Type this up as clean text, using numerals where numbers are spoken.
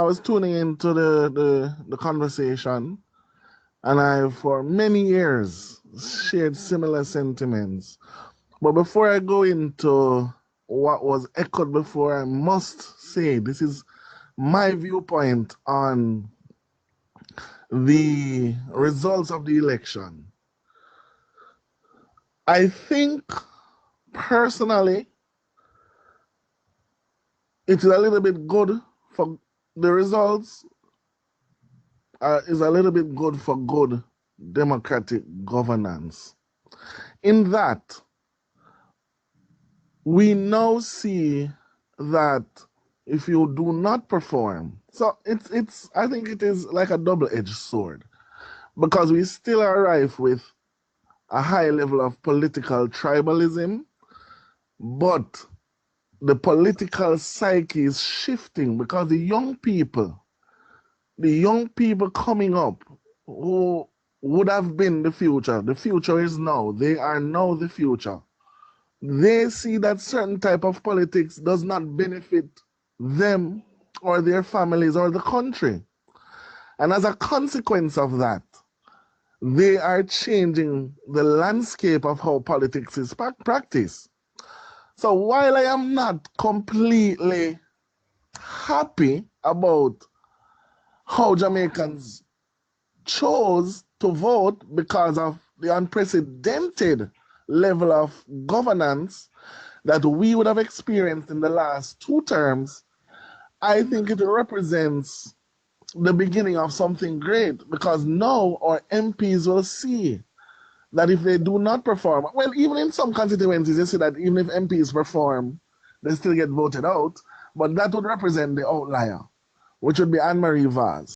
I was tuning into the conversation, and I, for many years, shared similar sentiments. But before I go into what was echoed before, I must say this is my viewpoint on the results of the election. I think personally it's a little bit good for the results is a little bit good for good democratic governance. In that, we now see that if you do not perform, so it's I think it is like a double-edged sword because we still are rife with a high level of political tribalism, but the political psyche is shifting because the young people coming up who would have been the future is now, they are now the future. They see that certain type of politics does not benefit them or their families or the country. And as a consequence of that, they are changing the landscape of how politics is practiced. So while I am not completely happy about how Jamaicans chose to vote because of the unprecedented level of governance that we would have experienced in the last two terms, I think it represents the beginning of something great because now our MPs will see that if they do not perform, well, even in some constituencies, you see that even if MPs perform, they still get voted out, but that would represent the outlier, which would be Anne-Marie Vaz.